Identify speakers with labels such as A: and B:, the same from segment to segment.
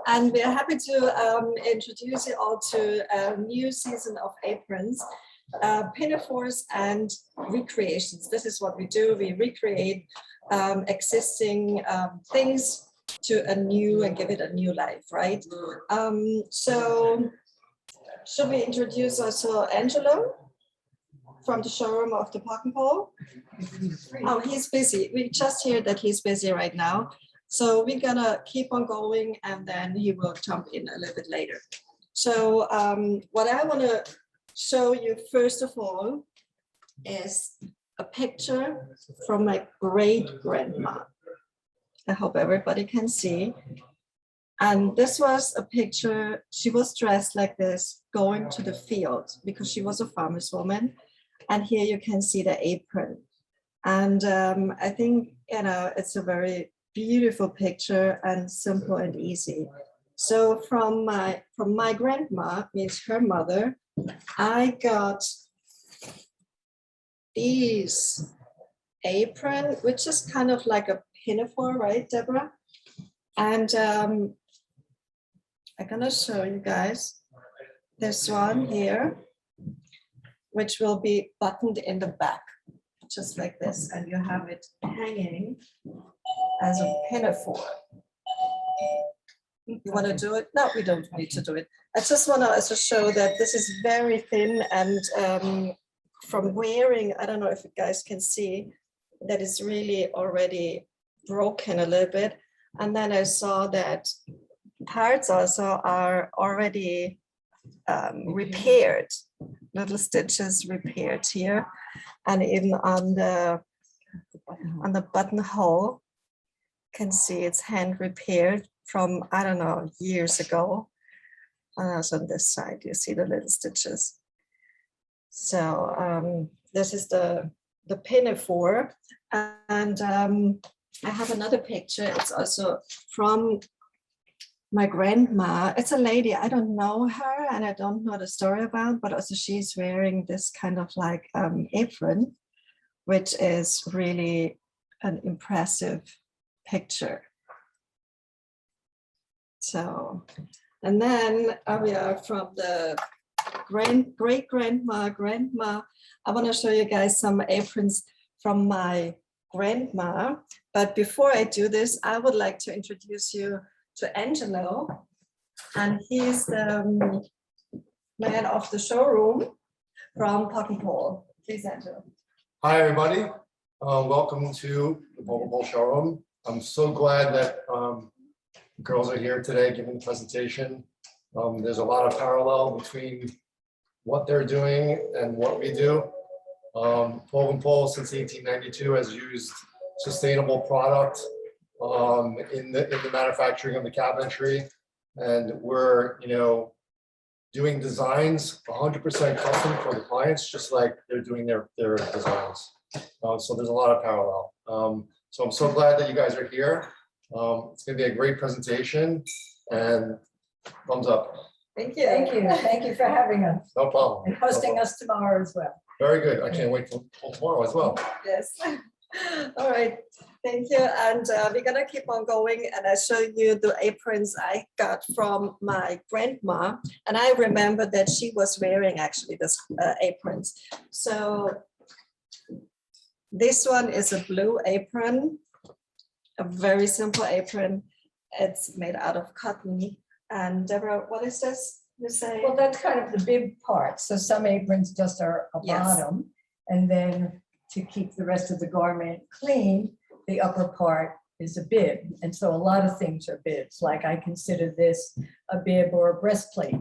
A: And we are happy to introduce you all to a new season of Aprons, Pinafores and recreations. This is what we do. We recreate existing things to a new and give it a new life, right? So should we introduce also Angelo from the showroom of the Poggenpohl? Oh, he's busy. We just hear that he's busy right now. So we're gonna keep on going and then he will jump in a little bit later. So what I wanna show you first of all is a picture from my great-grandma. I hope everybody can see. And this was a picture, she was dressed like this, going to the field because she was a farmer's woman. And here you can see the apron. And I think, you know, it's a very beautiful picture and simple and easy. So from my grandma, means her mother, I got these apron, which is kind of like a pinafore, right, Debra? And I'm gonna show you guys this one here, which will be buttoned in the back, just like this, and you have it hanging as a pinafore. You want to do it? No, we don't need to do it. I just want to also show that this is very thin and from wearing, I don't know if you guys can see, that is really already broken a little bit. And then I saw that parts also are already repaired, little stitches repaired here, and even on the buttonhole, can see it's hand repaired from, I don't know, years ago. And also on this side, you see the little stitches. So this is the pinafore, and I have another picture. It's also from my grandma. It's a lady, I don't know her and I don't know the story about, but also she's wearing this kind of like apron, which is really an impressive picture. So, and then we are from the great-grandma, grandma. I want to show you guys some aprons from my grandma. But before I do this, I would like to introduce you to Angelo, and he's the man of the showroom from Poggenpohl. Please, Angelo.
B: Hi, everybody. Welcome to the Poggenpohl showroom. I'm so glad that girls are here today giving the presentation. There's a lot of parallel between what they're doing and what we do. Poggenpohl since 1892 has used sustainable product in the manufacturing of the cabinetry, and we're doing designs 100% custom for the clients, just like they're doing their designs. So there's a lot of parallel. So I'm so glad that you guys are here. It's going to be a great presentation, and thumbs up.
C: Thank you. Thank you. Thank you for having us.
B: No problem.
C: And hosting us tomorrow as well.
B: Very good. I can't wait till tomorrow as well.
A: Yes. All right. Thank you. And we're going to keep on going. And I show you the aprons I got from my grandma. And I remember that she was wearing actually this aprons. So this one is a blue apron, a very simple apron. It's made out of cotton. And Debra, what is this? You say?
C: Well, that's kind of the bib part. So some aprons just are a bottom, and then to keep the rest of the garment clean, the upper part is a bib. And so a lot of things are bibs. Like I consider this a bib or a breastplate,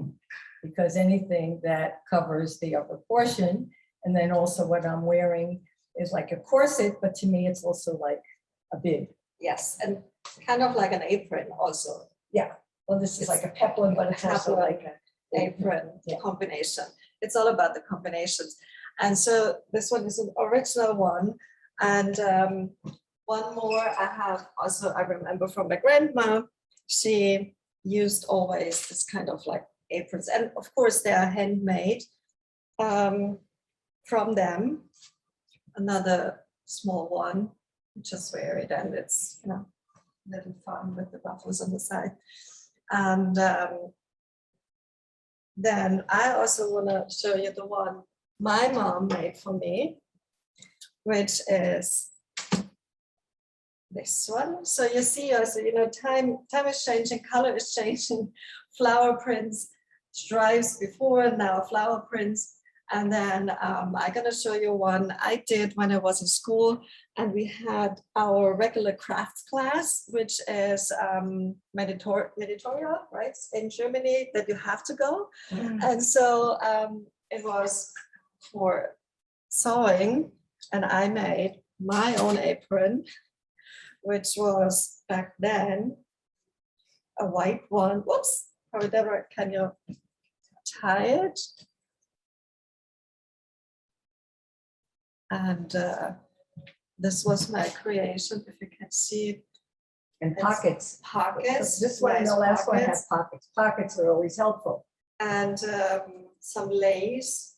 C: because anything that covers the upper portion, and then also what I'm wearing is like a corset, but to me it's also like a bib.
A: Yes, and kind of like an apron also.
C: Yeah. Well, this is like a peplum, but it's also like an
A: apron combination. It's all about the combinations. And so this one is an original one. And one more I have also, I remember from my grandma, she used always this kind of like aprons. And of course they are handmade from them. Another small one, just wear it, and it's, little fun with the ruffles on the side. And then I also want to show you the one my mom made for me, which is this one. So you see also, you know, time is changing, color is changing, flower prints, stripes before, now flower prints. And then I'm going to show you one I did when I was in school, and we had our regular crafts class, which is Mediterranean, right, in Germany, that you have to go. And so it was for sewing, and I made my own apron, which was back then a white one. Whoops, probably Debra, can you tie it? And this was my creation, if you can see it.
C: And pockets.
A: Pockets.
C: This one and the last one has pockets. Pockets are always helpful.
A: And some lace,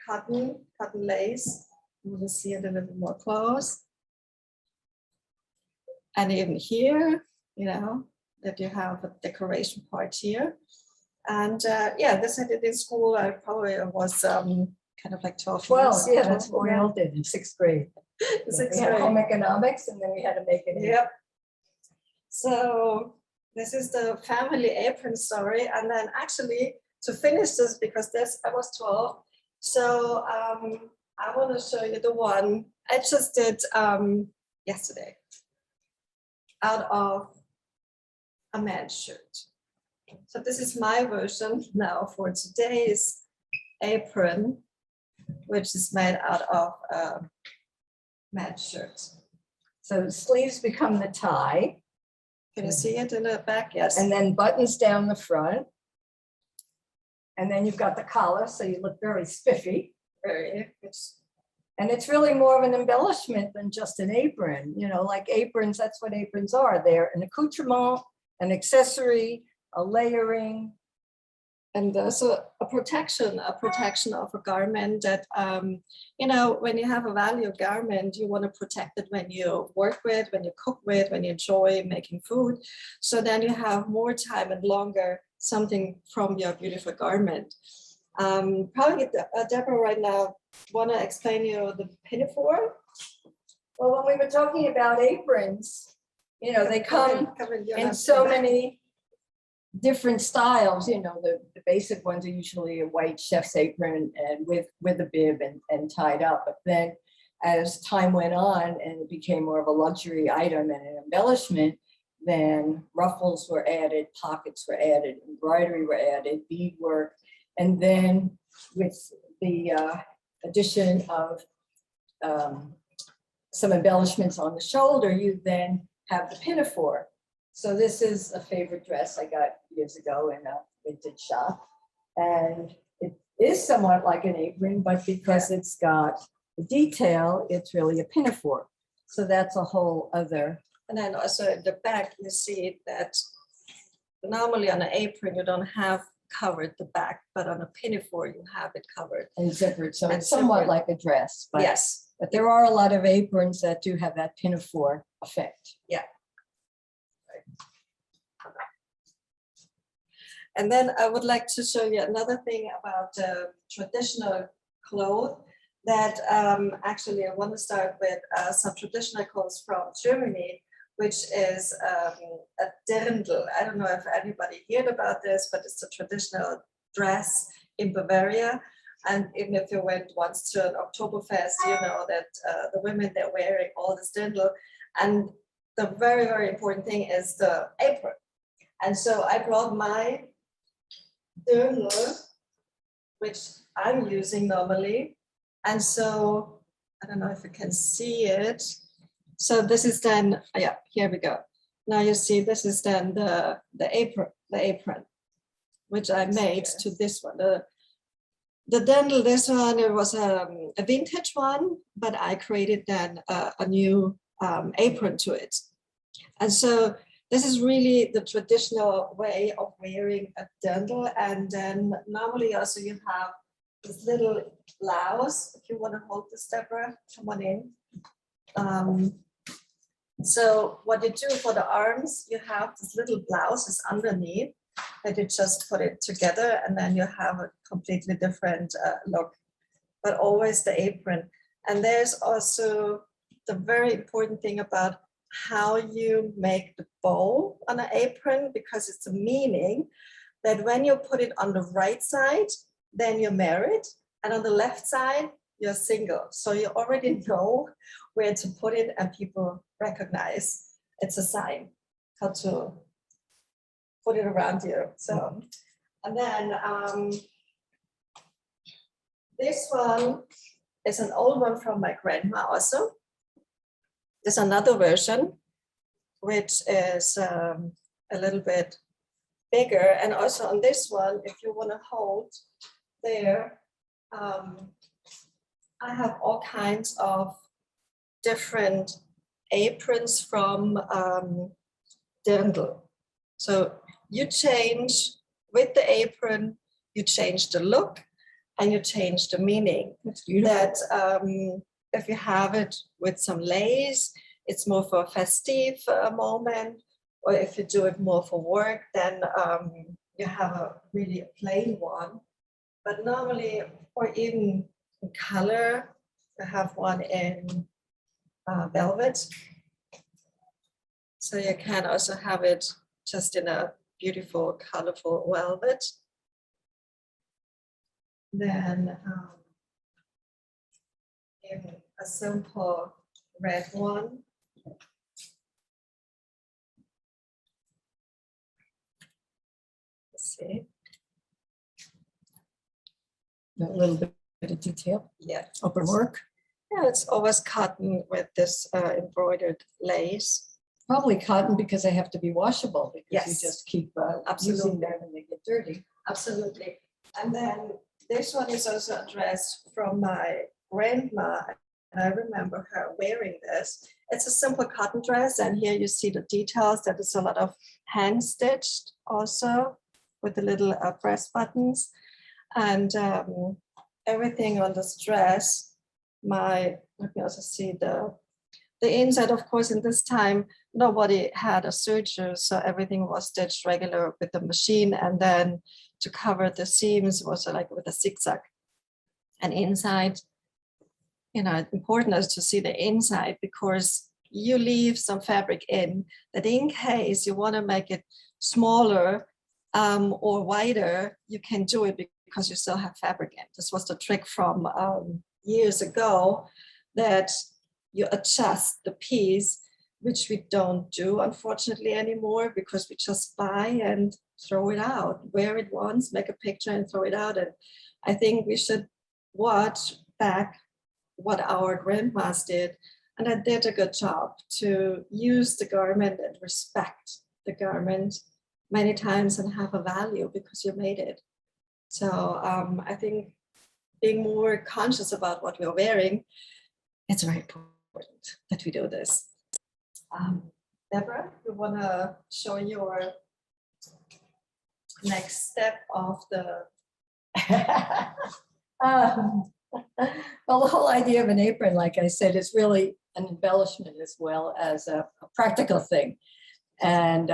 A: cotton lace. You will see it a little more close. And even here, you know, that you have a decoration part here. And yeah, this I did in school. I probably was kind of like 12 years.
C: Yeah, that's what we all did in 6th grade.
A: Sixth
C: We had
A: grade.
C: home economics, and then we had to make it.
A: Yep. So this is the family apron story. And then actually to finish this, because this I was 12. So I want to show you the one I just did yesterday out of a man's shirt. So this is my version now for today's apron, which is made out of a man's shirt.
C: So the sleeves become the tie.
A: Can you see it in the back? Yes.
C: And then buttons down the front. And then you've got the collar, so you look very spiffy. And it's really more of an embellishment than just an apron. You know, like aprons, that's what aprons are. They're an accoutrement, an accessory, a layering.
A: And also a protection of a garment that, you know, when you have a valued garment, you want to protect it when you work with, when you cook with, when you enjoy making food. So then you have more time and longer something from your beautiful garment. Probably Debra right now want to explain you the pinafore.
C: Well, when we were talking about aprons, you know, they come in so many different styles. You know, the basic ones are usually a white chef's apron and with a bib and tied up. But then as time went on and it became more of a luxury item and an embellishment, then ruffles were added, pockets were added, embroidery were added, beadwork. And then with the addition of some embellishments on the shoulder, you then have the pinafore. So this is a favorite dress I got years ago in a vintage shop. And it is somewhat like an apron, but because it's got the detail, it's really a pinafore. So that's a whole other.
A: And then also in the back, you see that normally on an apron, you don't have covered the back, but on a pinafore, you have it covered.
C: And zippered, so
A: And
C: it's somewhat
A: zippered.
C: like a dress. But,
A: Yes.
C: but there are a lot of aprons that do have that pinafore effect.
A: Yeah. And then I would like to show you another thing about traditional clothes that actually I want to start with some traditional clothes from Germany, which is a dirndl. I don't know if anybody heard about this, but it's a traditional dress in Bavaria. And even if you went once to an Oktoberfest, you know that the women, they're wearing all this dirndl. And the very, very important thing is the apron. And so I brought my dirndl, which I'm using normally. And so I don't know if you can see it. So this is then, yeah, here we go. Now you see this is then the apron, which I made to this one. The dirndl, this one, it was a vintage one, but I created then a new apron to it. And so this is really the traditional way of wearing a dirndl. And then normally also you have this little blouse. If you want to hold this, Debra, come on in. So what you do for the arms, you have this little blouses underneath. that you just put it together and then you have a completely different look, but always the apron. And there's also the very important thing about how you make the bow on an apron, because it's a meaning that when you put it on the right side, then you're married, and on the left side, you're single. So you already know where to put it and people recognize it's a sign how to put it around you. So, and then this one is an old one from my grandma also. There's another version, which is a little bit bigger. And also on this one, if you want to hold there, I have all kinds of different aprons from Dirndl. So you change with the apron, you change the look and you change the meaning.
C: That's beautiful.
A: That if you have it with some lace, it's more for a festive moment, or if you do it more for work, then you have a really plain one. But normally, or even in color, I have one in velvet. So you can also have it just in a beautiful, colorful velvet. Then in a simple red one. Let's see.
C: A little bit of detail,
A: Yeah.
C: open work.
A: Yeah, it's always cotton with this embroidered lace.
C: Probably cotton because they have to be washable, because
A: Yes.
C: you just keep using
A: Absolutely.
C: them and they get dirty.
A: Absolutely. And then this one is also a dress from my grandma. And I remember her wearing this. It's a simple cotton dress. And here you see the details. That is a lot of hand stitched also with the little breast buttons. And everything on this dress, let me also see the inside. Of course, in this time, nobody had a serger, so everything was stitched regular with the machine. And then to cover the seams was like with a zigzag. And inside, important is to see the inside, because you leave some fabric in that in case you want to make it smaller or wider, you can do it because you still have fabric in. This was the trick from years ago, that you adjust the piece, which we don't do unfortunately anymore, because we just buy and throw it out, wear it once, make a picture and throw it out. And I think we should watch back what our grandmas did, and I did a good job to use the garment and respect the garment many times and have a value because you made it. So I think being more conscious about what we're wearing, it's very important that we do this. Debra, you want to show your next step of the...
C: Well, the whole idea of an apron, like I said, is really an embellishment as well as a practical thing. And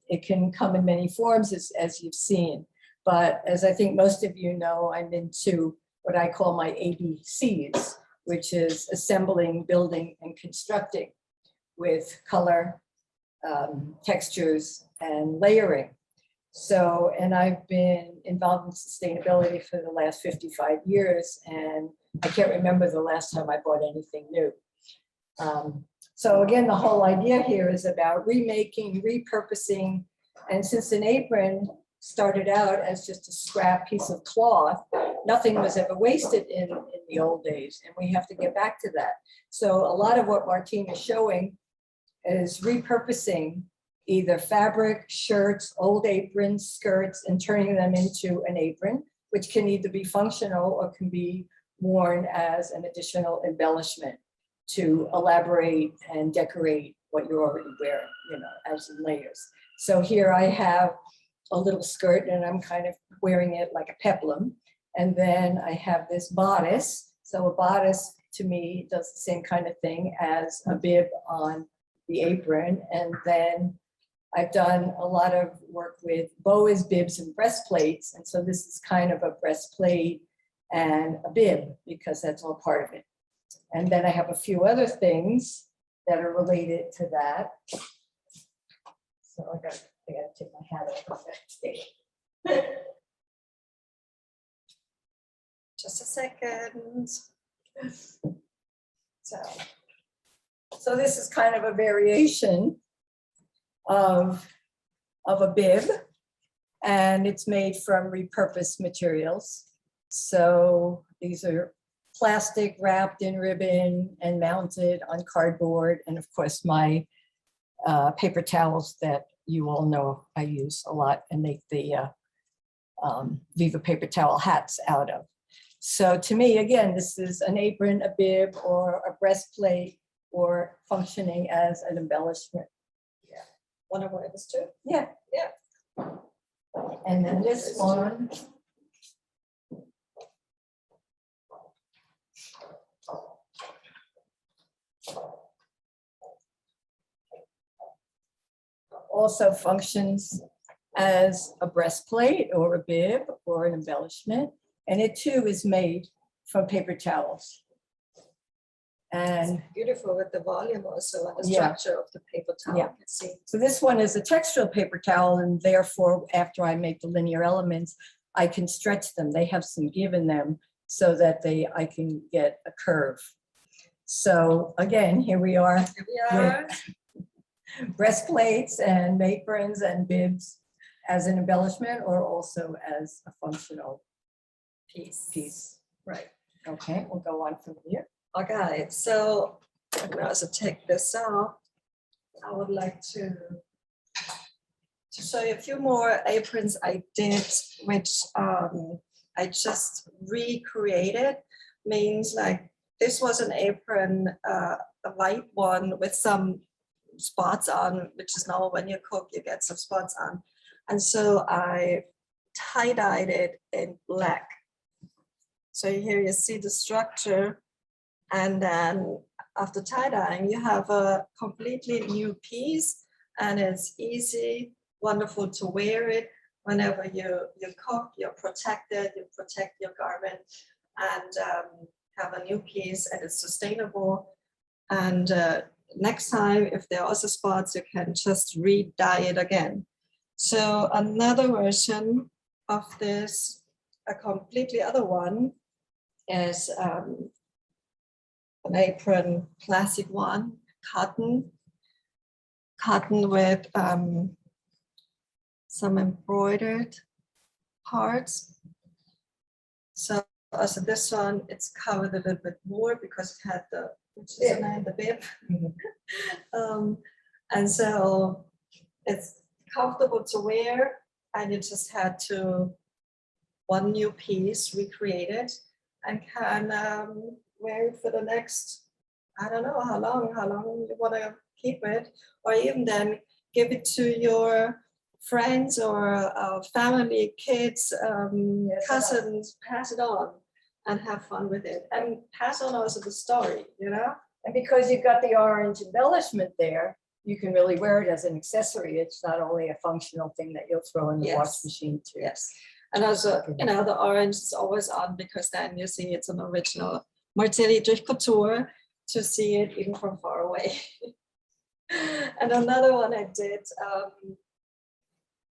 C: it can come in many forms, as you've seen. But as I think most of you know, I'm into what I call my ABCs, which is assembling, building, and constructing with color, textures, and layering. So, and I've been involved in sustainability for the last 55 years, and I can't remember the last time I bought anything new. So again, the whole idea here is about remaking, repurposing, and since an apron started out as just a scrap piece of cloth, nothing was ever wasted in the old days, and we have to get back to that. So a lot of what Martina is showing is repurposing either fabric, shirts, old aprons, skirts, and turning them into an apron, which can either be functional or can be worn as an additional embellishment to elaborate and decorate what you're already wearing, as in layers. So here I have a little skirt and I'm kind of wearing it like a peplum. And then I have this bodice. So a bodice to me does the same kind of thing as a bib on the apron. And then I've done a lot of work with boas, bibs, and breastplates. And so this is kind of a breastplate and a bib because that's all part of it. And then I have a few other things that are related to that. So I gotta take my hat off.
A: Just a second.
C: So this is kind of a variation of a bib, and it's made from repurposed materials. So these are plastic wrapped in ribbon and mounted on cardboard, and of course my paper towels that you all know I use a lot and make the Viva paper towel hats out of. So to me, again, this is an apron, a bib, or a breastplate, or functioning as an embellishment.
A: Yeah. Want to wear this too?
C: Yeah.
A: Yeah.
C: And then this one. Also functions as a breastplate or a bib or an embellishment. And it too is made from paper towels. And
A: it's beautiful with the volume also and the
C: yeah.
A: structure of the paper towel.
C: Yeah.
A: You can see.
C: So this one is a textural paper towel, and therefore, after I make the linear elements, I can stretch them. They have some give in them so that I can get a curve. So again, here we are.
A: Here we are.
C: With breastplates and aprons and bibs as an embellishment or also as a functional piece.
A: Right.
C: Okay, we'll go on from here.
A: Okay, so I'm going to also take this off. I would like to show you a few more aprons I did, which I just recreated. Means like this was an apron, a white one with some spots on, which is normal when you cook, you get some spots on. And so I tie-dyed it in black. So here you see the structure. And then after tie-dyeing, you have a completely new piece, and it's easy, wonderful to wear it whenever you cook, you're protected, you protect your garment, and have a new piece, and it's sustainable. And next time, if there are also spots, you can just re-dye it again. So another version of this, a completely other one, is an apron, classic one, cotton with some embroidered parts. So also this one, it's covered a little bit more because it had the, which is the name, the bib. And so it's comfortable to wear, and you just had to one new piece recreated and can wear it for the next, I don't know how long you want to keep it, or even then give it to your friends or family, kids, cousins, pass it on and have fun with it, and pass on also the story, you know?
C: And because you've got the orange embellishment there, you can really wear it as an accessory. It's not only a functional thing that you'll throw in the wash machine too.
A: Yes. And also, you know, the orange is always on because then you see it's an original Martina Dietrich couture to see it even from far away. And another one I did,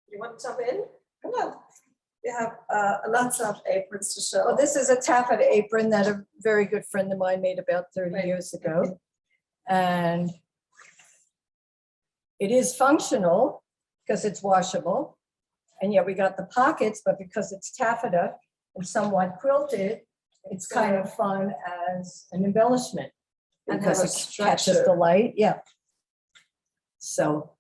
A: you want to jump in? Come on. We have lots of aprons to show.
C: Well, this is a taffeta apron that a very good friend of mine made about 30 years ago. And it is functional because it's washable. And yet we got the pockets, but because it's taffeta and somewhat quilted, it's kind of fun as an embellishment.
A: And
C: Because
A: have a
C: it catches
A: structure.
C: the light, yeah. So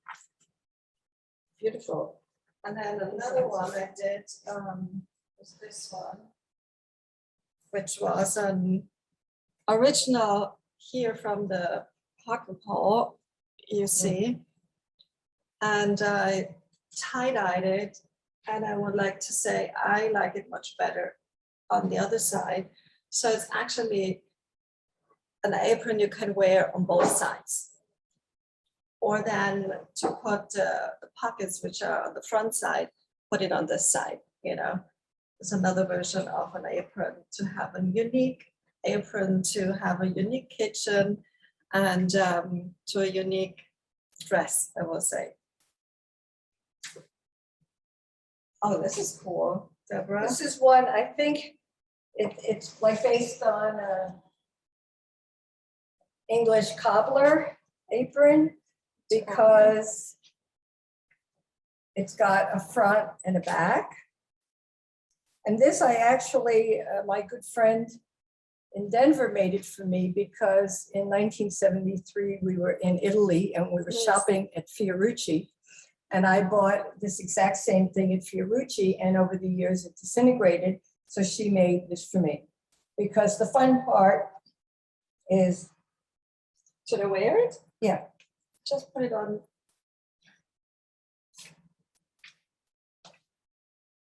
A: Beautiful. And then another one I did was this one, which was an original here from the Poggenpohl, you see. And I tie-dyed it, and I would like to say I like it much better on the other side. So it's actually an apron you can wear on both sides. or then to put the pockets, which are on the front side, put it on this side, you know. It's another version of an apron, to have a unique apron, to have a unique kitchen, and to a unique dress, I will say. Oh, this is cool, Debra.
C: This is one, I think it's like based on English cobbler apron, because it's got a front and a back. And this I actually, my good friend in Denver made it for me, because in 1973 we were in Italy and we were shopping at Fiorucci. And I bought this exact same thing at Fiorucci, and over the years it disintegrated. So she made this for me, because the fun part is,
A: Should I wear it?
C: yeah,
A: Just put it on.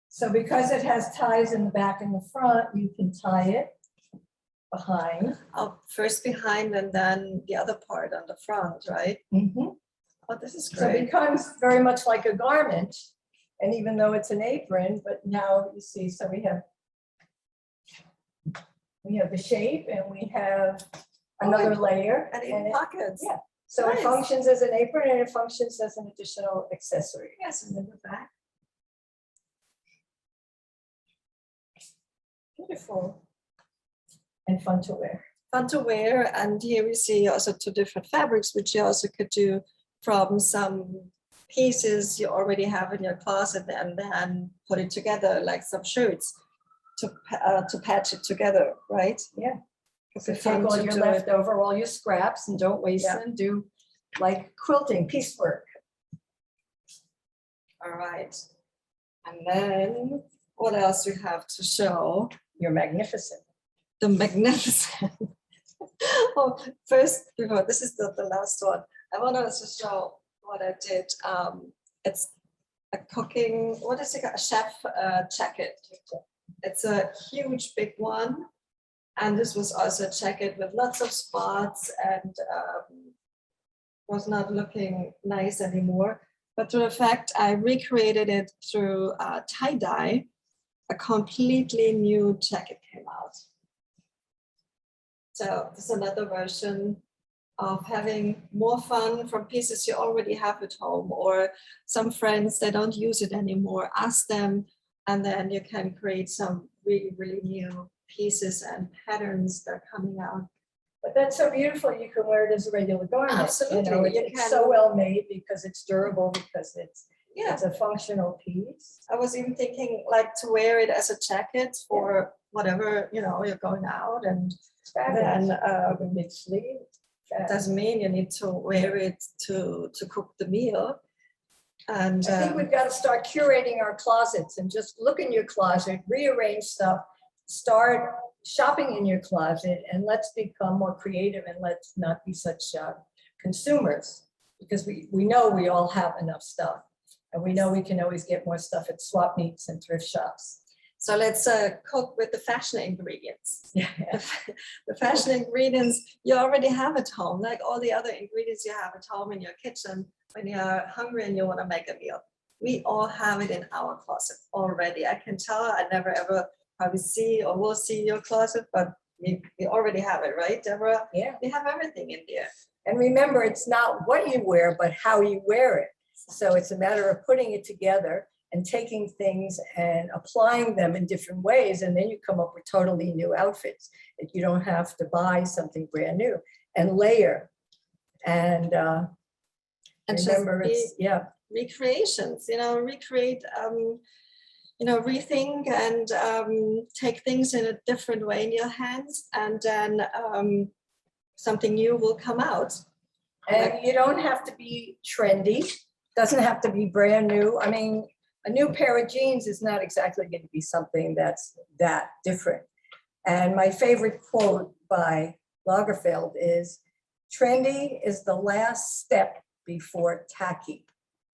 C: so because it has ties in the back and the front, you can tie it behind.
A: Oh, first behind and then the other part on the front, right?
C: Mhm.
A: Oh, this is
C: So it
A: great.
C: becomes very much like a garment. And even though it's an apron, but now you see, so we have the shape, and we have another layer.
A: And even
C: it-
A: pockets.
C: yeah. So it
A: Nice.
C: functions as an apron, and it functions as an additional accessory.
A: Yes, and in the back. Beautiful.
C: And fun to wear.
A: Fun to wear. And here we see also two different fabrics, which you also could do from some pieces you already have in your closet, and then put it together like some shirts to patch it together, right?
C: Yeah.
A: Could
C: So
A: be
C: take
A: fun
C: all
A: to
C: your
A: do it.
C: leftover, all your scraps, and don't waste
A: Yeah.
C: them. Do like quilting, piecework.
A: All right. And then what else we have to show?
C: You're magnificent.
A: The magnificent. Oh, first, before this is the last one, I want to also show what I did. It's a cooking, what is it, a chef jacket. It's a huge big one, and this was also a jacket with lots of spots, and was not looking nice anymore. But through the fact I recreated it through tie-dye, a completely new jacket came out. So this is another version of having more fun from pieces you already have at home, or some friends that don't use it anymore. Ask them, and then you can create some really, really new pieces and patterns that are coming out.
C: But that's so beautiful. You can wear it as a regular garment.
A: Absolutely,
C: You know,
A: you
C: it's
A: can.
C: so well made because it's durable, because it's
A: Yeah,
C: a functional piece.
A: I was even thinking like to wear it as a jacket for whatever, you know, you're going out, and then
C: With a big sleeve.
A: it doesn't mean you need to wear it to cook the meal. And
C: I think we've got to start curating our closets and just look in your closet, rearrange stuff, start shopping in your closet, and let's become more creative, and let's not be such consumers, because we know we all have enough stuff, and we know we can always get more stuff at swap meets and thrift shops.
A: so let's cook with the fashion ingredients.
C: Yeah.
A: The fashion ingredients you already have at home, like all the other ingredients you have at home in your kitchen when you're hungry and you want to make a meal. We all have it in our closet already. I can tell I never ever probably see or will see your closet, but we already have it, right, Debra?
C: Yeah.
A: We have everything in there.
C: And remember, it's not what you wear, but how you wear it. So it's a matter of putting it together and taking things and applying them in different ways. And then you come up with totally new outfits that you don't have to buy something brand new, and layer. And
A: And
C: remember,
A: just
C: it's, yeah.
A: recreations, you know, recreate, you know, rethink and take things in a different way in your hands, and then something new will come out.
C: And you don't have to be trendy, doesn't have to be brand new. I mean, a new pair of jeans is not exactly going to be something that's that different. And my favorite quote by Lagerfeld is, trendy is the last step before tacky.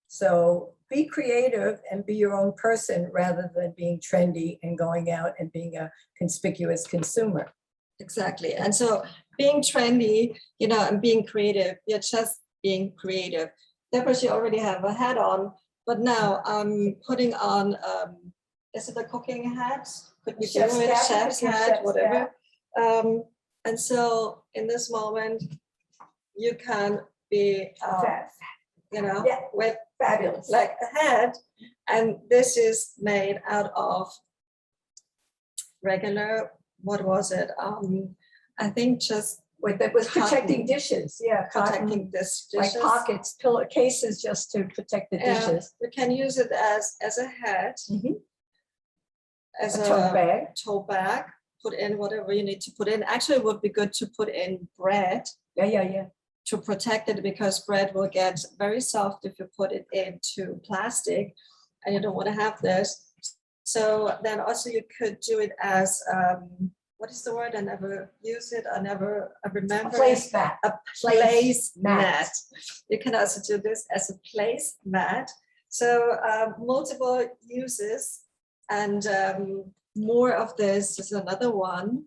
C: So be creative and be your own person rather than being trendy and going out and being a conspicuous consumer.
A: Exactly. And so being trendy, you know, and being creative, you're just being creative. Debra, she already have a hat on, but now I'm putting on, is it a cooking hat? Could you do it, chef's hat, whatever. And so in this moment, you can be, you know, with
C: Fabulous.
A: like a hat. And this is made out of regular, what was it? I think just
C: With it was protecting
A: cotton.
C: dishes, yeah.
A: protecting this
C: Like
A: dishes.
C: pockets, pillow cases just to protect the dishes.
A: We can use it as a hat,
C: Mhm.
A: as
C: A tote bag.
A: tote bag, put in whatever you need to put in. Actually, it would be good to put in bread
C: Yeah.
A: to protect it, because bread will get very soft if you put it into plastic, and you don't want to have this. So then also you could do it as, what is the word? I never use it. I remember.
C: Placemat.
A: A place mat. You can also do this as a place mat. So multiple uses, and more of this is another one.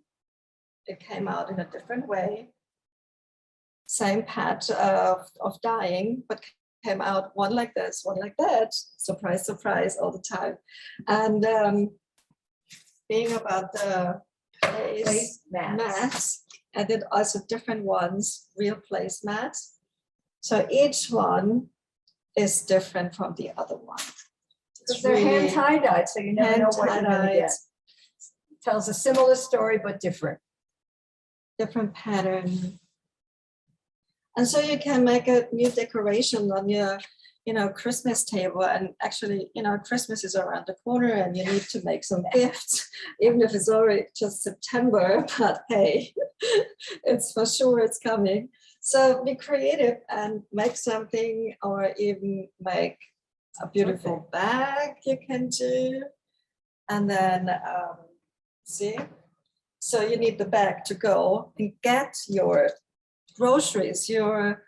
A: It came out in a different way. Same patch of dyeing, but came out one like this, one like that. Surprise, surprise, all the time. And being about the place mats, I did also different ones, real place mats. So each one is different from the other one.
C: Because they're hand tie-dyed, so you never know what you're gonna get. Tells a similar story, but different.
A: Different pattern. And so you can make a new decoration on your, you know, Christmas table. And actually, you know, Christmas is around the corner and you need to make some gifts, even if it's already just September, but hey, it's for sure it's coming. So be creative and make something, or even make a beautiful bag you can do. And then, see, so you need the bag to go and get your groceries, your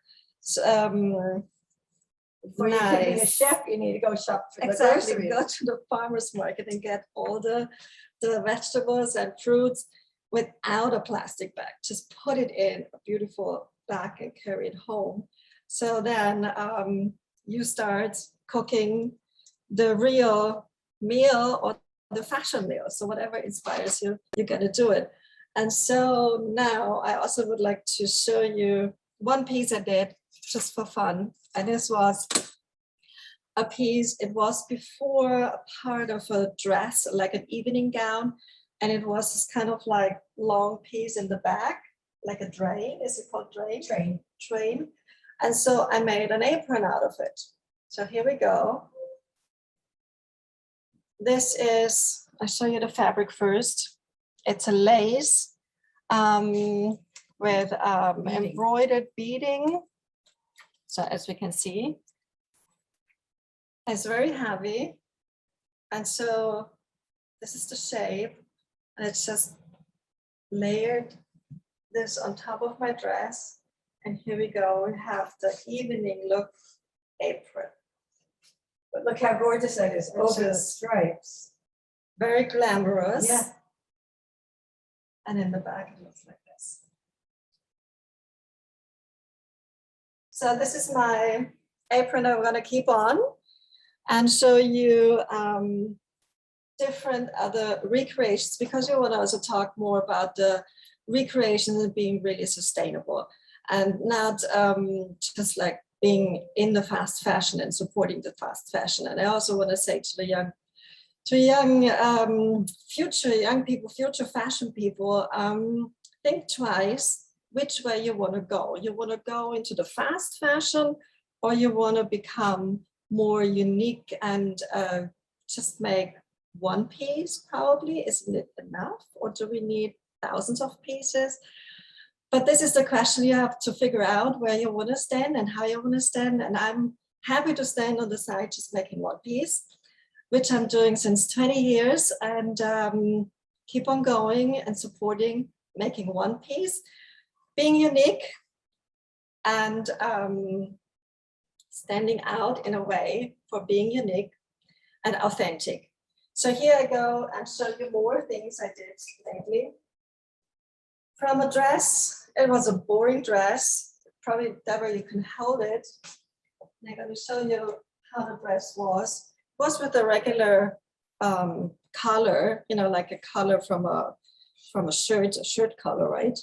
C: Before you can be a chef, you need to go shop for the
A: exactly,
C: groceries.
A: go to the farmer's market and get all the vegetables and fruits without a plastic bag. Just put it in a beautiful bag and carry it home. So then you start cooking the real meal or the fashion meal. So whatever inspires you, you're gonna do it. And so now I also would like to show you one piece I did just for fun. And this was a piece, it was before a part of a dress, like an evening gown. And it was this kind of like long piece in the back, like a drain. Is it called drain? Train. And so I made an apron out of it. So here we go. This is, I'll show you the fabric first. It's a lace with embroidered beading. So as we can see, it's very heavy. And so this is the shape. And it's just layered this on top of my dress. And here we go, we have the evening look apron.
C: But look how gorgeous that is, over the stripes.
A: Very glamorous.
C: Yeah.
A: And in the back, it looks like this. So this is my apron I'm going to keep on and show you different other recreations, because we want to also talk more about the recreations and being really sustainable and not just like being in the fast fashion and supporting the fast fashion. And I also want to say to the young people, future fashion people, think twice which way you want to go. You want to go into the fast fashion, or you want to become more unique and just make one piece, probably. Isn't it enough? Or do we need thousands of pieces? But this is the question you have to figure out, where you want to stand and how you want to stand. And I'm happy to stand on the side just making one piece, which I'm doing since 20 years, and keep on going and supporting making one piece, being unique and standing out in a way for being unique and authentic. So here I go and show you more things I did lately. From a dress, it was a boring dress, probably, Debra, you can hold it. I'm going to show you how the dress was. It was with a regular color, you know, like a color from a shirt color, right?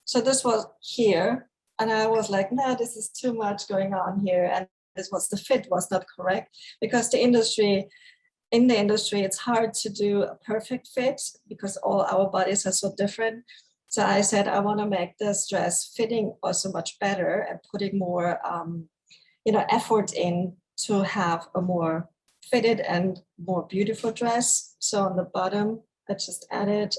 A: So this was here, and I was like, no, this is too much going on here, and the fit was not correct, because in the industry, it's hard to do a perfect fit because all our bodies are so different. So I said, I want to make this dress fitting also much better and putting more, effort in to have a more fitted and more beautiful dress. So on the bottom, I just added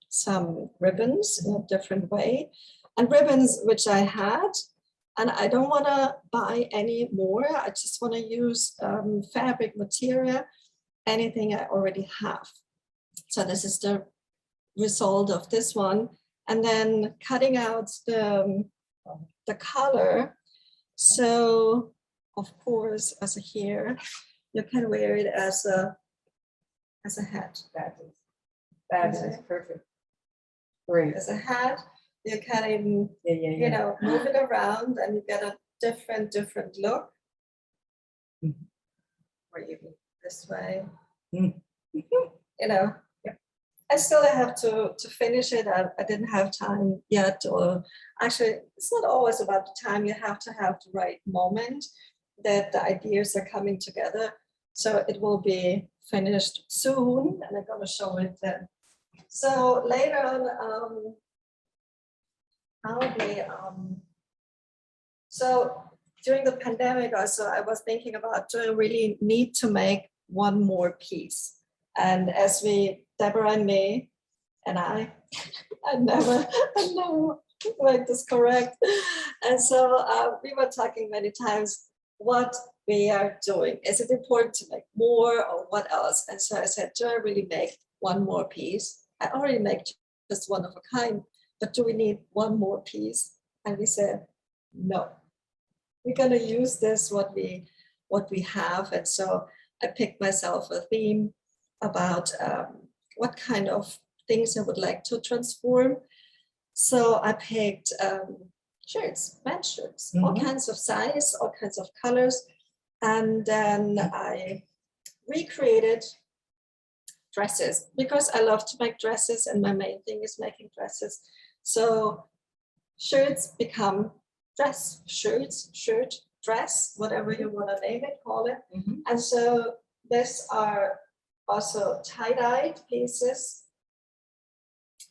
A: some ribbons in a different way, and ribbons which I had, and I don't want to buy any more. I just want to use fabric material, anything I already have. So this is the result of this one. And then cutting out the color. So of course, as a here, you can wear it as a hat.
C: That is perfect. Great.
A: As a hat, you can even, you know, move it around and you get a different look. Or even this way. You know, I still have to finish it. I didn't have time yet, or actually it's not always about the time. You have to have the right moment that the ideas are coming together. So it will be finished soon, and I'm going to show it then. So later on, probably, so during the pandemic also, I was thinking about, do I really need to make one more piece? And as Debra and me, and I never make this correct. And so we were talking many times what we are doing. Is it important to make more, or what else? And so I said, do I really make one more piece? I already make just one of a kind, but do we need one more piece? And we said, no, we're going to use this, what we have. And so I picked myself a theme about what kind of things I would like to transform. So I picked shirts, men's shirts, all kinds of size, all kinds of colors. And then I recreated dresses because I love to make dresses, and my main thing is making dresses. So shirts become dress, shirts, shirt, dress, whatever you want to name it, call it. And so these are also tie-dyed pieces,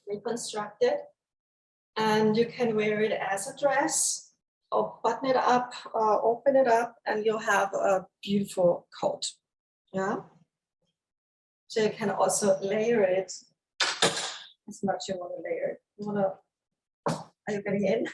A: reconstructed, and you can wear it as a dress or button it up, open it up, and you'll have a beautiful coat. Yeah. So you can also layer it as much you want to layer it. You want to? Are you getting in?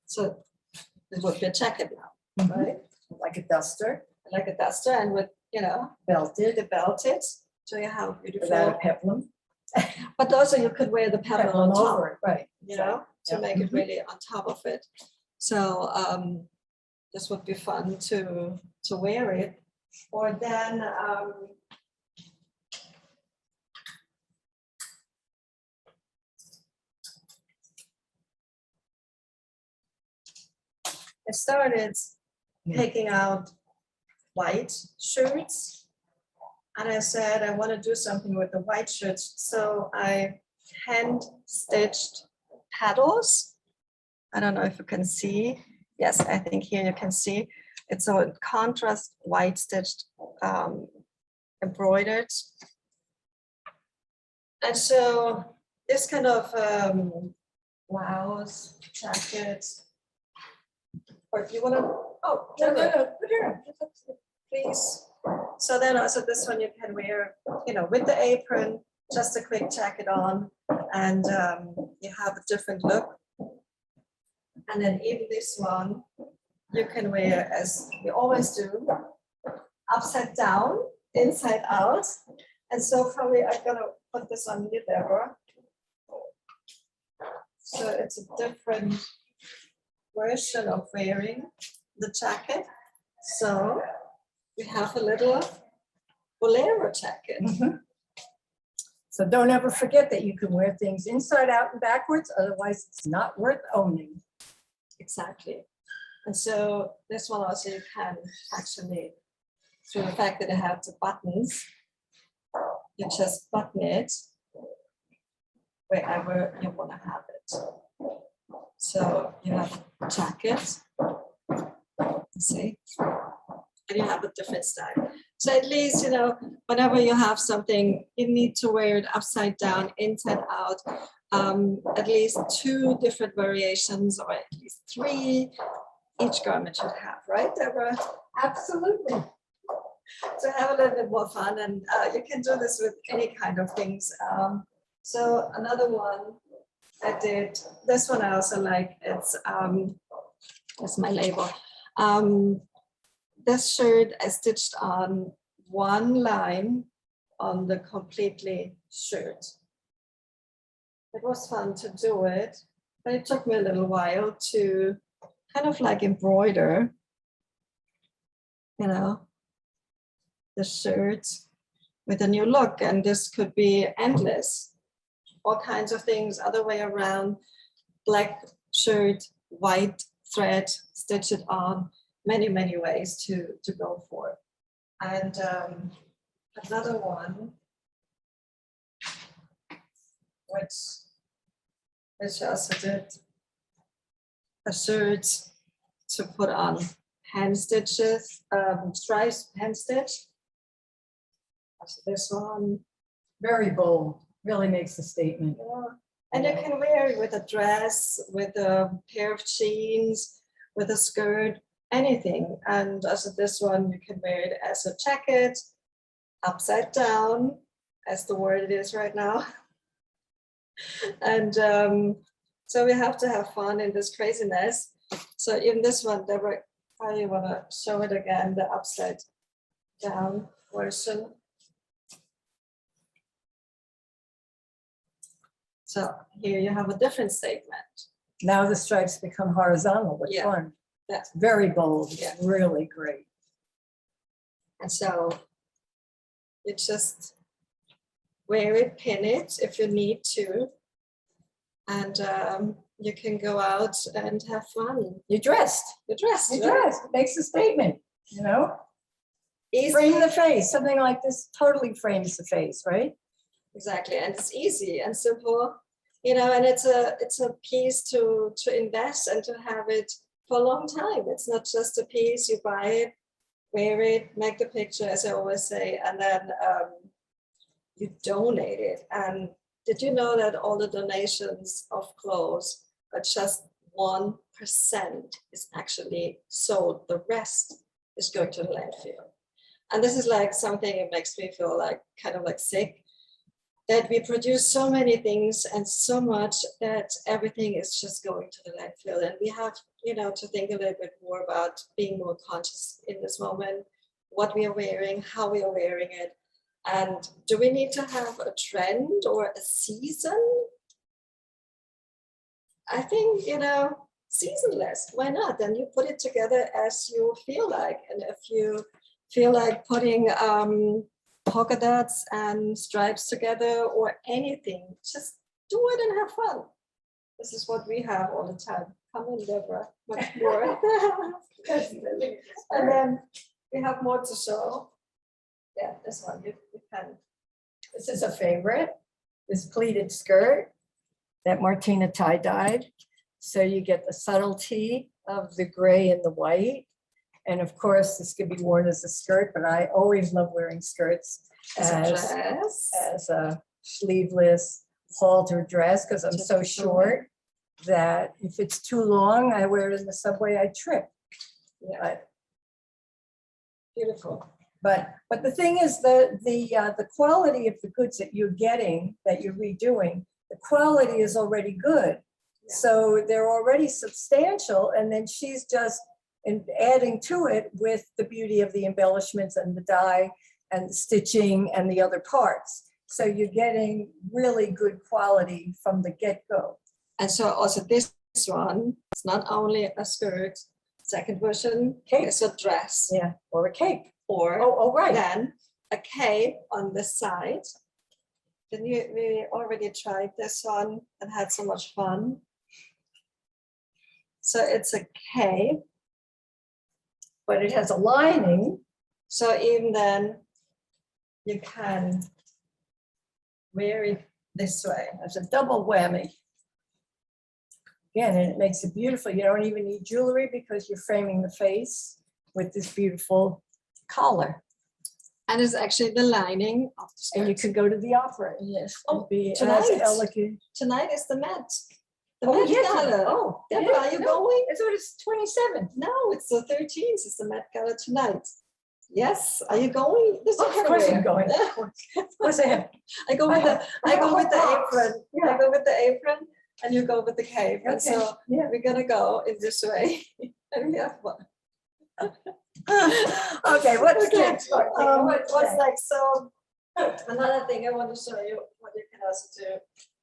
A: So this would be a jacket now, right?
C: Like a duster.
A: Like a duster, and with, you know,
C: Belted.
A: belted. So you have beautiful.
C: Without a peplum.
A: But also you could wear the peplum on top,
C: over it, right?
A: you know, to make it really on top of it. So this would be fun to wear it. Or then I started taking out white shirts, and I said I want to do something with the white shirts. So I hand stitched petals. I don't know if you can see. Yes, I think here you can see. It's a contrast white stitched embroidered. And so this kind of blouse, jackets, or if you want to, oh, no, put it on, please. So then also this one you can wear, you know, with the apron, just a quick jacket on, and you have a different look. And then even this one, you can wear, as we always do, upside down, inside out. And so probably I'm gonna put this on you, Debra. So it's a different version of wearing the jacket. So we have a little bolero jacket.
C: So don't ever forget that you can wear things inside out and backwards, otherwise it's not worth owning.
A: Exactly. And so this one also you can actually, through the fact that it has the buttons, you just button it wherever you want to have it. So you have a jacket, see, and you have a different style. So at least, you know, whenever you have something, you need to wear it upside down, inside out, at least 2 different variations, or at least 3 each garment should have, right, Debra?
C: Absolutely.
A: So have a little bit more fun, and you can do this with any kind of things. So another one I did, this one I also like, it's my label. This shirt I stitched on 1 line on the completely shirt. It was fun to do it, but it took me a little while to kind of like embroider, you know, the shirt with a new look. And this could be endless, all kinds of things, other way around, black shirt, white thread, stitch it on, many, many ways to go for. And another one, which I also did a shirt to put on hand stitches, stripes, hand stitch. So this one.
C: Very bold, really makes a statement.
A: Yeah. And you can wear it with a dress, with a pair of jeans, with a skirt, anything. And also this one, you can wear it as a jacket, upside down, as the word it is right now. And so we have to have fun in this craziness. So in this one, Debra, how you want to show it again, the upside down version. So here you have a different statement.
C: Now the stripes become horizontal, which
A: Yeah.
C: one?
A: That's
C: Very bold,
A: Yeah.
C: really great.
A: And so you just wear it, pin it if you need to. And you can go out and have fun.
C: You're dressed,
A: You're dressed.
C: you're
A: right?
C: dressed, it makes a statement, you know?
A: Easy.
C: Frame the face, something like this totally frames the face, right?
A: Exactly, and it's easy and simple, you know, and it's a piece to invest and to have it for a long time. It's not just a piece, you buy it, wear it, make the picture, as I always say, and then you donate it. And did you know that all the donations of clothes are just 1% is actually sold, the rest is going to the landfill. And this is like something that makes me feel like kind of like sick, that we produce so many things and so much that everything is just going to the landfill. And we have, you know, to think a little bit more about being more conscious in this moment, what we are wearing, how we are wearing it. And do we need to have a trend or a season? I think, you know, seasonless, why not? Then you put it together as you feel like. And if you feel like putting polka dots and stripes together or anything, just do it and have fun. This is what we have all the time. Come in, Debra, much more. And then we have more to show. Yeah, this one, you can.
C: This is a favorite, this pleated skirt that Martina tie-dyed. So you get the subtlety of the gray and the white. And of course, this could be worn as a skirt, but I always love wearing skirts as a sleeveless halter dress, because I'm so short that if it's too long, I wear it in the subway, I trip.
A: Yeah. Beautiful.
C: But the thing is the quality of the goods that you're getting, that you're redoing, the quality is already good.
A: Yeah.
C: So they're already substantial, and then she's just adding to it with the beauty of the embellishments and the dye and the stitching and the other parts. So you're getting really good quality from the get-go.
A: And so also this one, it's not only a skirt, Second version
C: Cape.
A: is a dress,
C: Yeah, or a cape.
A: or
C: Oh, right.
A: then a cape on this side. Then we already tried this one and had so much fun. So it's a cape,
C: But it has a lining.
A: so even then you can wear it this way.
C: It's a double whammy. Again, and it makes it beautiful. You don't even need jewelry because you're framing the face with this beautiful collar.
A: And it's actually the lining of the skirt.
C: And you could go to the opera. Yes.
A: Oh,
C: Be as
A: tonight.
C: elegant.
A: Tonight is the Met. The
C: Oh,
A: Met
C: yes.
A: Gala.
C: Oh,
A: Debra,
C: yeah,
A: are you
C: no,
A: going?
C: I thought it's 27th.
A: No, it's the 13th. It's the Met Gala tonight. Yes, are you going? This
C: Oh, of course I'm going.
A: everywhere.
C: Of course I am.
A: I go with the apron.
C: Yeah.
A: I go with the apron, and you go with the cape. And
C: Okay,
A: so
C: yeah.
A: we're gonna go in this way, and we have fun.
C: Okay, what's
A: Okay,
C: next?
A: what's next? So another thing I want to show you what you can also do,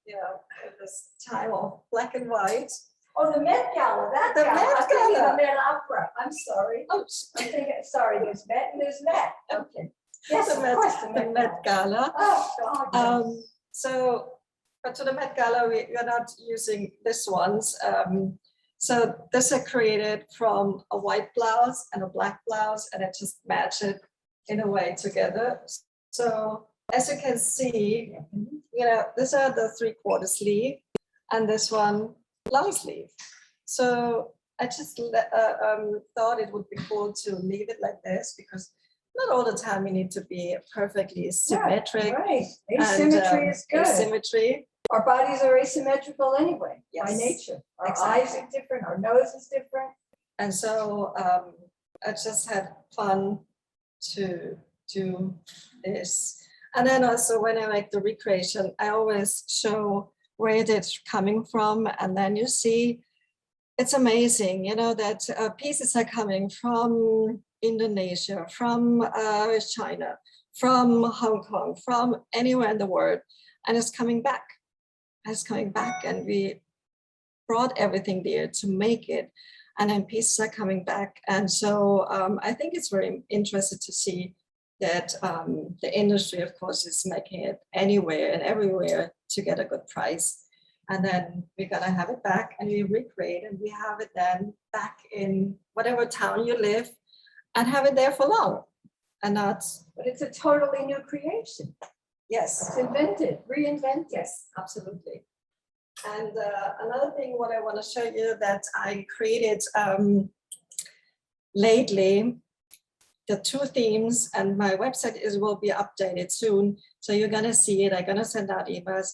A: you know, with this tile, black and white.
C: Oh, the Met Gala, that
A: The
C: gala.
A: Met
C: I'm thinking
A: Gala.
C: the Met Opera. I'm sorry.
A: Oh,
C: I'm thinking, sorry, there's Met and there's Met. Okay. Yes,
A: the
C: of
A: Met,
C: course,
A: the Met Gala.
C: Oh, God. yes.
A: So, but to the Met Gala, we are not using this ones. So this I created from a white blouse and a black blouse, and I just match it in a way together. So as you can see, you know, these are the 3/4 sleeve, and this one long sleeve. So I just thought it would be cool to leave it like this, because not all the time you need to be perfectly symmetric.
C: Right.
A: and,
C: Asymmetry is good.
A: Asymmetry.
C: Our bodies are asymmetrical anyway, by
A: Yes,
C: nature. Our
A: exactly.
C: eyes are different, our nose is different.
A: And so I just had fun to do this. And then also when I make the recreation, I always show where it is coming from. And then you see, it's amazing, you know, that pieces are coming from Indonesia, from China, from Hong Kong, from anywhere in the world, and it's coming back. It's coming back, and we brought everything there to make it, and then pieces are coming back. And so I think it's very interesting to see that the industry, of course, is making it anywhere and everywhere to get a good price. And then we're gonna have it back, and we recreate, and we have it then back in whatever town you live, and have it there for long, and not.
C: But it's a totally new creation.
A: Yes.
C: It's invented, reinvented.
A: Yes, absolutely. And another thing, what I want to show you that I created lately, the 2 themes, and my website will be updated soon. So you're going to see it. I'm going to send out emails,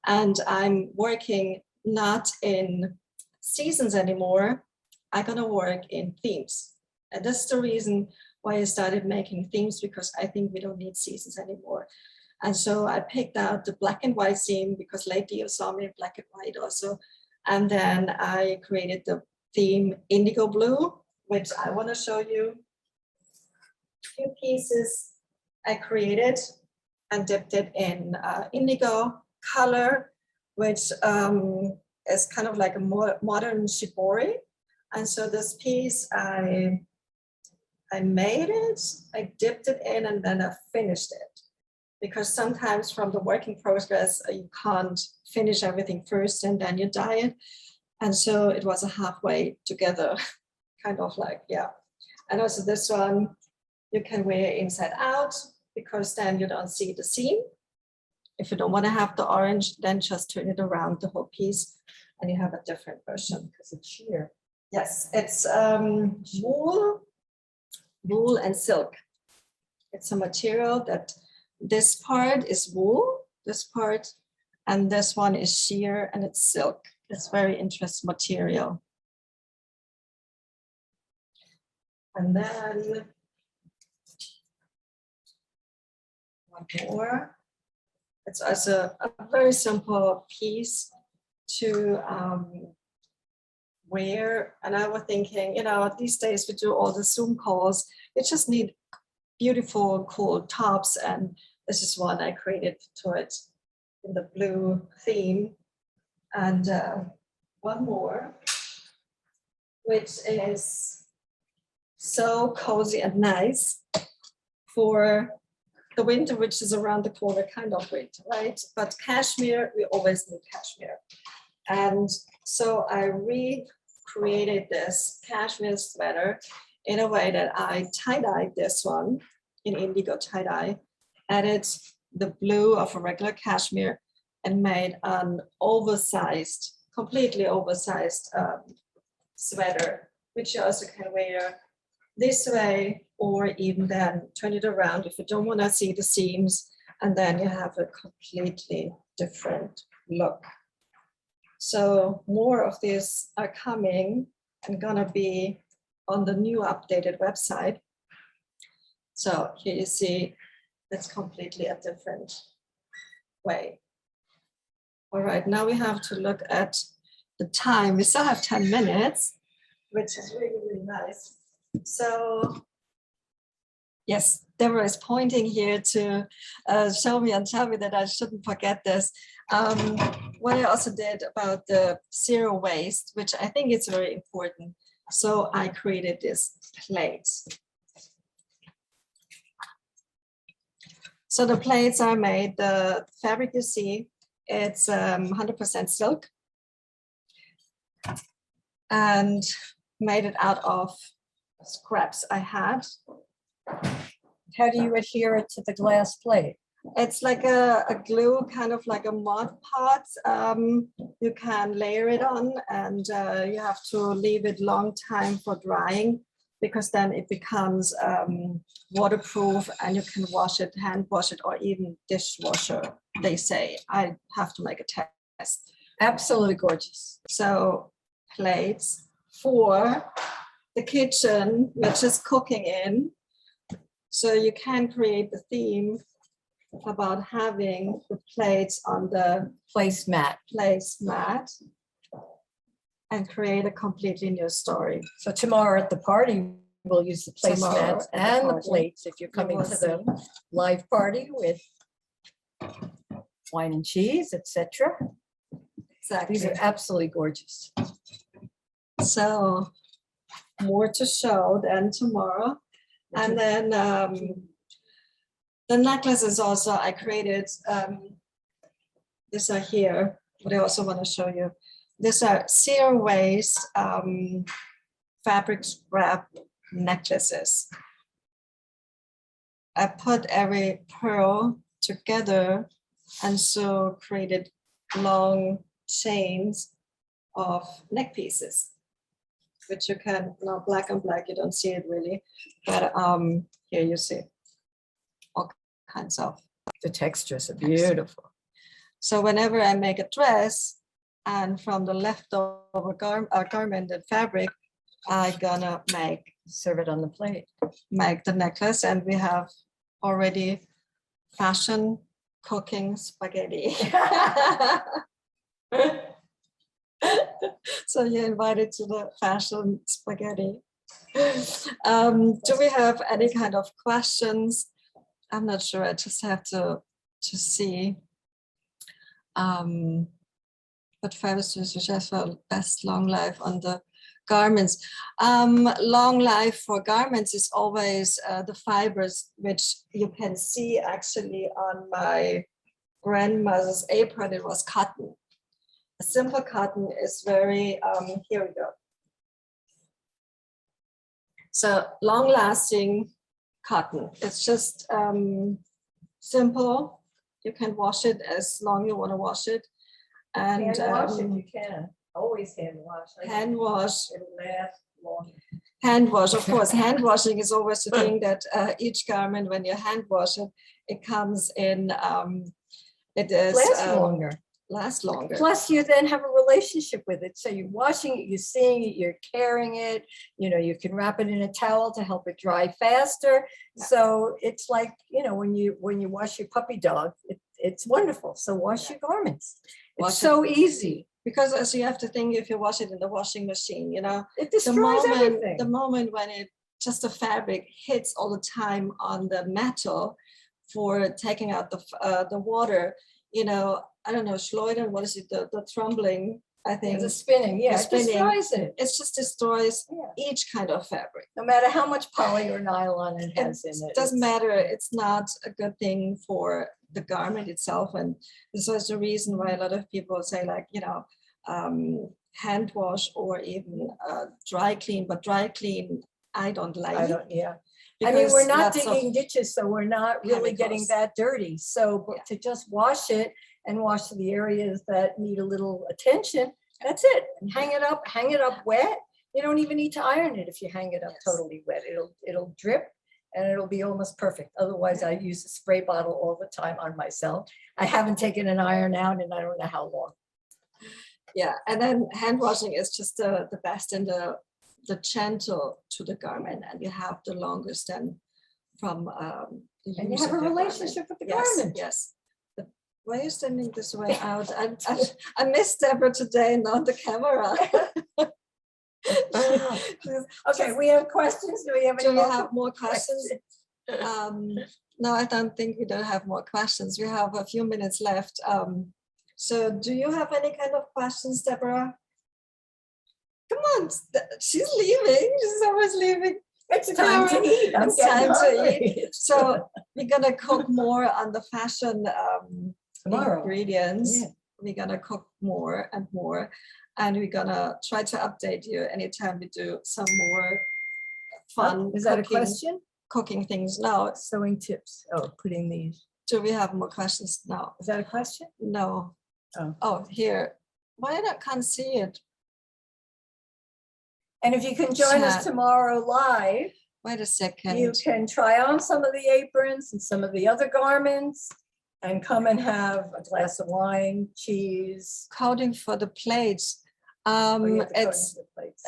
A: and I'm working not in seasons anymore. I'm going to work in themes. And that's the reason why I started making themes, because I think we don't need seasons anymore. And so I picked out the black and white theme, because lately you saw me in black and white also. And then I created the theme indigo blue, which I want to show you. A few pieces I created and dipped it in indigo color, which is kind of like a more modern shibori. And so this piece, I made it, I dipped it in, and then I finished it. Because sometimes from the working progress, you can't finish everything first and then you dye it. And so it was a halfway together, kind of like, yeah. And also this one, you can wear inside out, because then you don't see the seam. If you don't want to have the orange, then just turn it around the whole piece, and you have a different version.
C: Because it's sheer.
A: Yes, it's wool and silk. It's a material that this part is wool, this part, and this one is sheer, and it's silk. It's very interesting material. And then one more. It's also a very simple piece to wear. And I was thinking, you know, these days we do all the Zoom calls. We just need beautiful, cool tops, and this is one I created to it in the blue theme. And one more, which is so cozy and nice for the winter, which is around the corner kind of winter, right? But cashmere, we always need cashmere. And so I recreated this cashmere sweater in a way that I tie-dyed this one in indigo tie-dye, added the blue of a regular cashmere, and made an oversized, completely oversized sweater, which you also can wear this way, or even then turn it around if you don't want to see the seams, and then you have a completely different look. So more of these are coming and gonna be on the new updated website. So here you see it's completely a different way. All right, now we have to look at the time. We still have 10 minutes, which is really, really nice. So yes, Debra is pointing here to show me and tell me that I shouldn't forget this. What I also did about the zero waste, which I think is very important. So I created this plates. So the plates are made, the fabric you see, it's 100% silk and made it out of scraps I had.
C: How do you adhere it to the glass plate?
A: It's like a glue, kind of like a Mod Podge. You can layer it on, and you have to leave it long time for drying, because then it becomes waterproof and you can wash it, hand wash it, or even dishwasher, they say. I have to make a test.
C: Absolutely gorgeous.
A: So plates for the kitchen, which is cooking in. So you can create the theme about having the plates on the
C: Placemat.
A: and create a completely new story.
C: So tomorrow at the party, we'll use the
A: Tomorrow
C: placemats
A: at the
C: and the
A: party,
C: plates if you're coming
A: will
C: to the live party with wine and cheese, etc.
A: Exactly.
C: These are absolutely gorgeous.
A: So more to show then tomorrow. And then the necklaces also I created. These are here, but I also want to show you. These are zero waste fabric scrap necklaces. I put every pearl together and so created long chains of neck pieces, which you can, now black and black, you don't see it really, but here you see all kinds of.
C: The textures are beautiful.
A: So whenever I make a dress, and from the leftover garment and fabric, I'm gonna
C: Serve it on the plate.
A: make the necklace, and we have already fashion cooking spaghetti. So you're invited to the fashion spaghetti. Do we have any kind of questions? I'm not sure. I just have to see. What fibers to suggest for best long life on the garments? Long life for garments is always the fibers, which you can see actually on my grandmother's apron. It was cotton. A simple cotton is very, here we go. So long-lasting cotton. It's just simple. You can wash it as long as you want to wash it. And
C: Hand wash if you can. Always hand wash.
A: hand wash.
C: It'll last long.
A: Hand wash, of course. Hand washing is always the thing that each garment, when you hand wash it, it comes in. It is
C: Lasts longer.
A: Lasts longer.
C: Plus, you then have a relationship with it. So you're washing it, you're seeing it, you're carrying it. You know, you can wrap it in a towel to help it dry faster.
A: Yeah.
C: So it's like, you know, when you wash your puppy dog, it's wonderful. So wash your garments. It's so easy.
A: Because as you have to think, if you wash it in the washing machine, you know,
C: It destroys everything.
A: the moment when it just the fabric hits all the time on the metal for taking out the water, you know, I don't know, Schleudern, what is it, the trembling I think
C: The spinning, yeah,
A: the
C: it destroys it.
A: it just destroys
C: Yeah.
A: each kind of fabric.
C: No matter how much poly or nylon it has in it.
A: It doesn't matter. It's not a good thing for the garment itself. And this is the reason why a lot of people say, like, hand wash or even dry clean, but dry clean, I don't like.
C: I don't, yeah. I mean, we're not digging ditches, so we're not really getting
A: chemicals.
C: that dirty. So but to just wash it and wash the areas that need a little attention, that's it. And hang it up wet. You don't even need to iron it if you hang it up totally wet. It'll drip and it'll be almost perfect. Otherwise, I use a spray bottle all the time on myself. I haven't taken an iron out and I don't know how long.
A: Yeah, and then hand washing is just the best and the gentle to the garment, and you have the longest and from the
C: And you
A: use
C: have a
A: of your
C: relationship with the
A: garment.
C: garment.
A: Yes. Why are you standing this way out? I missed Debra today, not the camera.
C: Okay, we have questions. Do we have any
A: Do we
C: more
A: have more questions? No, I don't think we don't have more questions. We have a few minutes left. So do you have any kind of questions, Debra? Come on, she's leaving. She's always leaving.
C: It's time to eat.
A: It's time to eat. So we're gonna cook more on the fashion
C: Tomorrow.
A: ingredients.
C: Yeah.
A: We're gonna cook more and more, and we're gonna try to update you anytime we do some more fun.
C: Is that a
A: cooking-
C: question?
A: Cooking things now.
C: Sewing tips. Oh, putting these.
A: Do we have more questions now?
C: Is that a question?
A: No.
C: Oh.
A: Oh, here. Why I can't see it?
C: And if you can join us
A: Chat.
C: tomorrow live,
A: Wait a second.
C: you can try on some of the aprons and some of the other garments and come and have a glass of wine, cheese.
A: Coding for the plates.
C: Oh, you have the coating
A: It's
C: for the plates.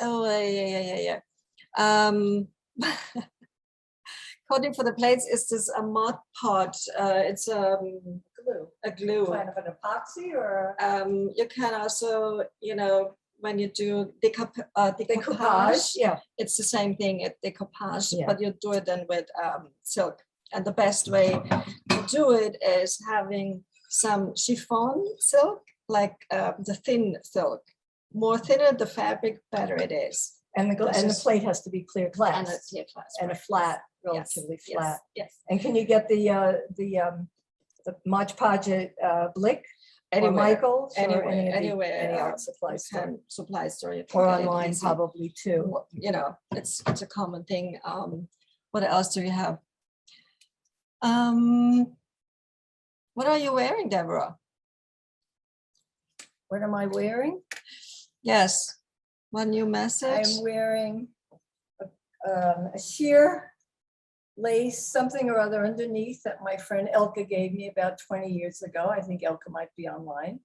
A: yeah. Coding for the plates is this a Mod Pod. It's
C: Glue.
A: a glue.
C: Kind of an epoxy or?
A: You can also, when you do decoupage,
C: Decoupage, yeah.
A: it's the same thing at decoupage,
C: Yeah.
A: but you do it then with silk. And the best way to do it is having some chiffon silk, like the thin silk. More thinner the fabric, better it is.
C: And the plate has to be clear
A: And
C: glass
A: a clear glass,
C: and a
A: right.
C: flat,
A: Yes,
C: relatively
A: yes,
C: flat.
A: Yes.
C: And can you get the Mod Podge Blick or
A: Anywhere,
C: Michael's or
A: anywhere,
C: any art supply store?
A: Supply store. You can
C: Or
A: get it
C: online
A: easy.
C: probably too.
A: It's a common thing. What else do we have? What are you wearing, Debra?
C: What am I wearing?
A: Yes, one new message.
C: I'm wearing a sheer lace, something or other underneath that my friend Elke gave me about 20 years ago. I think Elke might be online.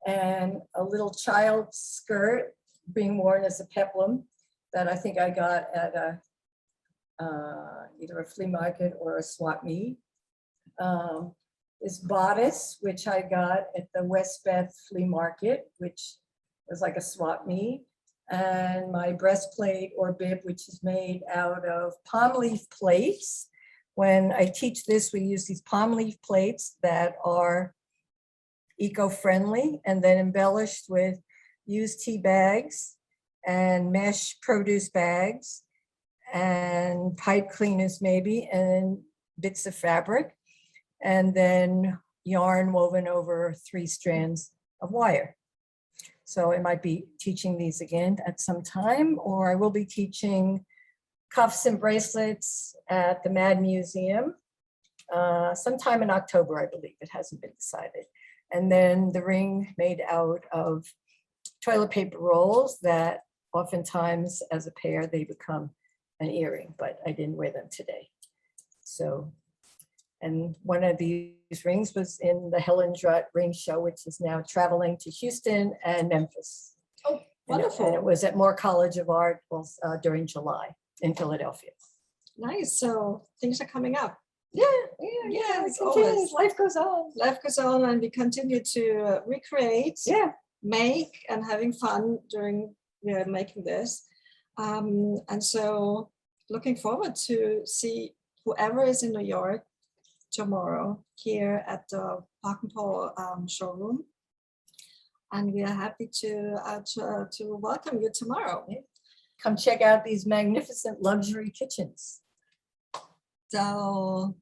C: And a little child skirt being worn as a peplum that I think I got at either a flea market or a swap meet. This bodice, which I got at the West Bath Flea Market, which was like a swap meet. And my breastplate or bib, which is made out of palm leaf plates. When I teach this, we use these palm leaf plates that are eco-friendly and then embellished with used tea bags and mesh produce bags and pipe cleaners maybe, and bits of fabric, and then yarn woven over 3 strands of wire. So I might be teaching these again at some time, or I will be teaching cuffs and bracelets at the Mad Museum sometime in October, I believe. It hasn't been decided. And then the ring made out of toilet paper rolls that oftentimes as a pair, they become an earring, but I didn't wear them today. So, and one of these rings was in the Helen Drutt Ring Show, which is now traveling to Houston and Memphis.
A: Oh, wonderful.
C: And it was at Moore College of Art during July in Philadelphia.
A: Nice. So things are coming up.
C: Yeah,
A: it's
C: it continues.
A: always-
C: Life goes on.
A: Life goes on, and we continue to recreate,
C: Yeah,
A: make, and having fun during making this. And so looking forward to see whoever is in New York tomorrow here at the Poggenpohl showroom. And we are happy to welcome you tomorrow.
C: Come check out these magnificent luxury kitchens.
A: So,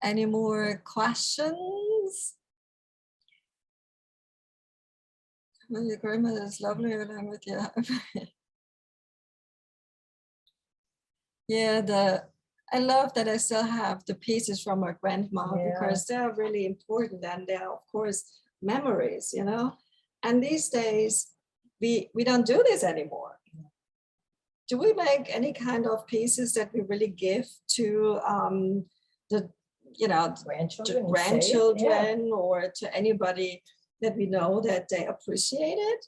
A: any more questions? Well, your grandmother is lovely along with you. Yeah, I love that I still have the pieces from my grandma because they're really important and they're of course memories, you know. And these days we don't do this anymore. Do we make any kind of pieces that we really give to the grandchildren or to anybody that we know that they appreciate it?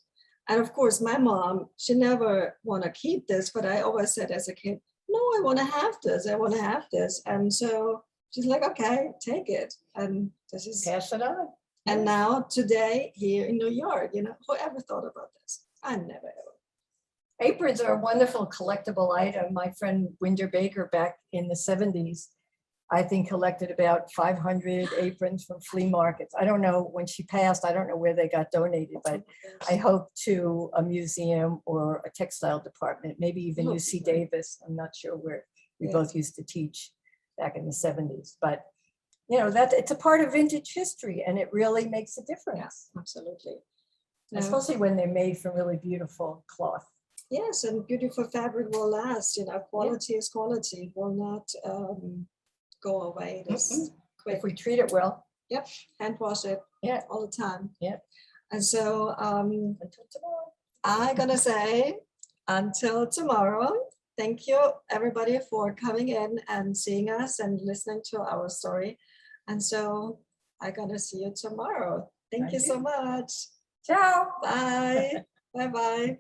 A: And of course, my mom, she never want to keep this, but I always said as a kid, no, I want to have this. I want to have this. And so she's like, okay, take it. And this is
C: pass it on.
A: And now today here in New York, you know, whoever thought about this? I never ever.
C: Aprons are a wonderful collectible item. My friend Winder Baker back in the 70s, I think collected about 500 aprons from flea markets. I don't know when she passed, I don't know where they got donated, but I hope to a museum or a textile department, maybe even UC Davis. I'm not sure where we both used to teach back in the 70s, but you know, that it's a part of vintage history and it really makes a difference.
A: Yeah, absolutely.
C: Especially when they're made from really beautiful cloth.
A: Yes, and beautiful fabric will last, you know, quality is quality, it will not go away this quick.
C: If we treat it well.
A: Yep, hand wash it all the time.
C: Yeah.
A: And so
C: until tomorrow.
A: I'm gonna say until tomorrow. Thank you everybody for coming in and seeing us and listening to our story. And so I'm gonna see you tomorrow. Thank you so much.
C: Ciao.
A: Bye. Bye-bye.